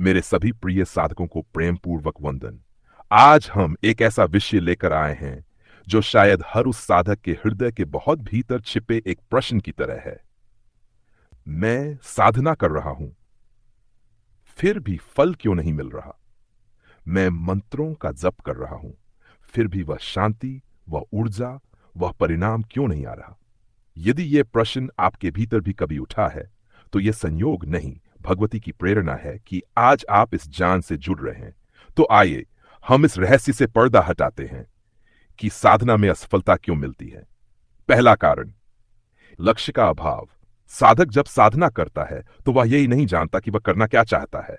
मेरे सभी प्रिय साधकों को प्रेम पूर्वक वंदन। आज हम एक ऐसा विषय लेकर आए हैं जो शायद हर उस साधक के हृदय के बहुत भीतर छिपे एक प्रश्न की तरह है। मैं साधना कर रहा हूं, फिर भी फल क्यों नहीं मिल रहा? मैं मंत्रों का जप कर रहा हूं, फिर भी वह शांति, वह ऊर्जा, वह परिणाम क्यों नहीं आ रहा? यदि यह प्रश्न आपके भीतर भी कभी उठा है, तो यह संयोग नहीं, भगवती की प्रेरणा है कि आज आप इस जान से जुड़ रहे हैं। तो आइए हम इस रहस्य से पर्दा हटाते हैं कि साधना में असफलता क्यों मिलती है। पहला कारण, लक्ष्य का अभाव। साधक जब साधना करता है तो वह यही नहीं जानता कि वह करना क्या चाहता है।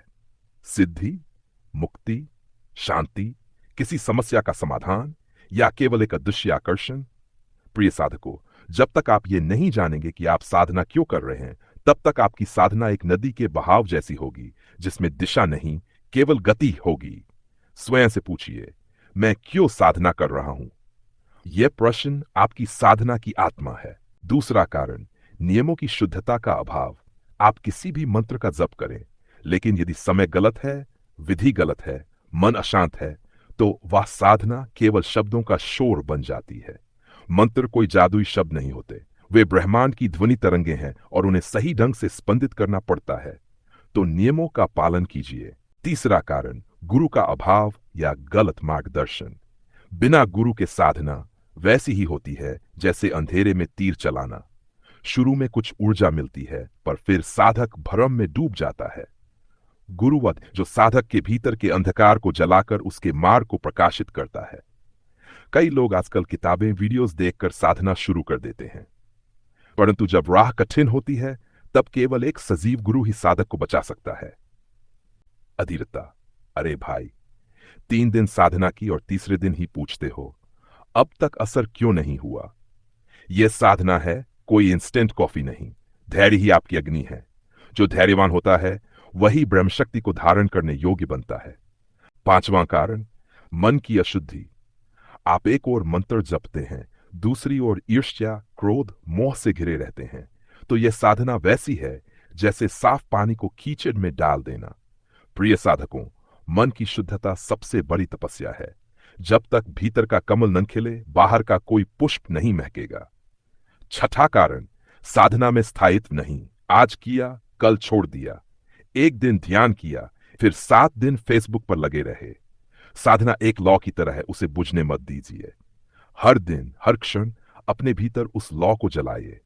सिद्धि, मुक्ति, शांति, किसी समस्या का समाधान या केवल एक अदृश्य आकर्षण। प्रिय साधकों, जब तक आप ये नहीं जानेंगे कि आप साधना क्यों कर रहे हैं, तब तक आपकी साधना एक नदी के बहाव जैसी होगी, जिसमें दिशा नहीं, केवल गति होगी। स्वयं से पूछिए, मैं क्यों साधना कर रहा हूं? यह प्रश्न आपकी साधना की आत्मा है। दूसरा कारण, नियमों की शुद्धता का अभाव। आप किसी भी मंत्र का जप करें, लेकिन यदि समय गलत है, विधि गलत है, मन अशांत है, तो वह साधना केवल शब्दों का शोर बन जाती है। मंत्र कोई जादुई शब्द नहीं होते, वे ब्रह्मांड की ध्वनि तरंगे हैं और उन्हें सही ढंग से स्पंदित करना पड़ता है। तो नियमों का पालन कीजिए। तीसरा कारण, गुरु का अभाव या गलत मार्गदर्शन। बिना गुरु के साधना वैसी ही होती है जैसे अंधेरे में तीर चलाना। शुरू में कुछ ऊर्जा मिलती है, पर फिर साधक भ्रम में डूब जाता है। गुरुवत जो साधक के भीतर के अंधकार को जलाकर उसके मार्ग को प्रकाशित करता है। कई लोग आजकल किताबें, वीडियोस देखकर साधना शुरू कर देते हैं, परंतु जब राह कठिन होती है, तब केवल एक सजीव गुरु ही साधक को बचा सकता है। अधीरता। अरे भाई, 3 दिन साधना की और तीसरे दिन ही पूछते हो, अब तक असर क्यों नहीं हुआ? यह साधना है, कोई इंस्टेंट कॉफी नहीं। धैर्य ही आपकी अग्नि है। जो धैर्यवान होता है, वही ब्रह्मशक्ति को धारण करने योग्य बनता है। पांचवां कारण, मन की अशुद्धि। आप एक ओर मंत्र जपते हैं, दूसरी ओर ईर्ष्या, क्रोध, मोह से घिरे रहते हैं। तो यह साधना वैसी है जैसे साफ पानी को कीचड़ में डाल देना। प्रिय साधकों, मन की शुद्धता सबसे बड़ी तपस्या है। जब तक भीतर का कमल न खिले, बाहर का कोई पुष्प नहीं महकेगा। छठा कारण, साधना में स्थायित्व नहीं। आज किया, कल छोड़ दिया। एक दिन ध्यान किया, फिर 7 दिन फेसबुक पर लगे रहे। साधना एक लौ की तरह है, उसे बुझने मत दीजिए। हर दिन, हर क्षण अपने भीतर उस लौ को जलाइए,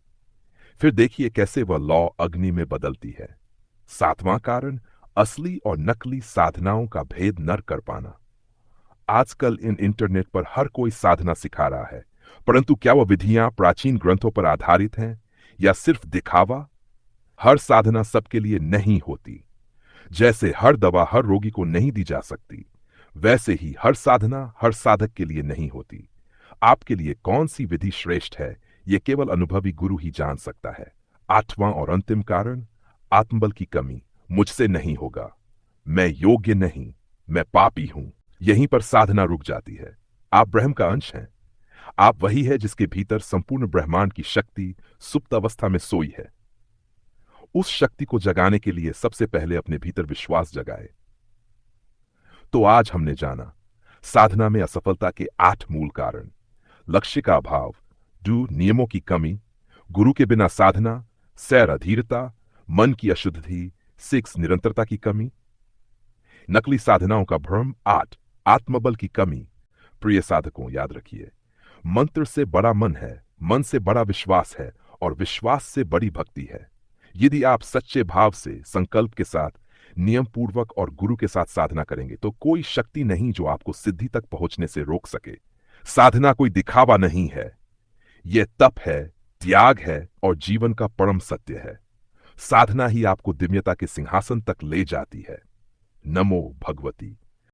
फिर देखिए कैसे वह लौ अग्नि में बदलती है। सातवां कारण, असली और नकली साधनाओं का भेद न कर पाना। आजकल इन इंटरनेट पर हर कोई साधना सिखा रहा है, परंतु क्या वह विधियां प्राचीन ग्रंथों पर आधारित हैं या सिर्फ दिखावा? हर साधना सबके लिए नहीं होती। जैसे हर दवा हर रोगी को नहीं दी जा सकती, वैसे ही हर साधना हर साधक के लिए नहीं होती। आपके लिए कौन सी विधि श्रेष्ठ है, यह केवल अनुभवी गुरु ही जान सकता है। आठवां और अंतिम कारण, आत्मबल की कमी। मुझसे नहीं होगा, मैं योग्य नहीं, मैं पापी हूं। यहीं पर साधना रुक जाती है। आप ब्रह्म का अंश हैं। आप वही है जिसके भीतर संपूर्ण ब्रह्मांड की शक्ति सुप्त अवस्था में सोई है। उस शक्ति को जगाने के लिए सबसे पहले अपने भीतर विश्वास जगाए। तो आज हमने जाना साधना में असफलता के 8 मूल कारण। लक्ष्य का अभाव, डू नियमों की कमी, गुरु के बिना साधना, सैर अधीरता, मन की अशुद्धि, 6 निरंतरता की कमी, नकली साधनाओं का भ्रम, 8 आत्मबल की कमी। प्रिय साधकों, याद रखिए, मंत्र से बड़ा मन है, मन से बड़ा विश्वास है और विश्वास से बड़ी भक्ति है। यदि आप सच्चे भाव से, संकल्प के साथ, नियम पूर्वक और गुरु के साथ साधना करेंगे, तो कोई शक्ति नहीं जो आपको सिद्धि तक पहुंचने से रोक सके। साधना कोई दिखावा नहीं है, यह तप है, त्याग है और जीवन का परम सत्य है। साधना ही आपको दिव्यता के सिंहासन तक ले जाती है। नमो भगवती।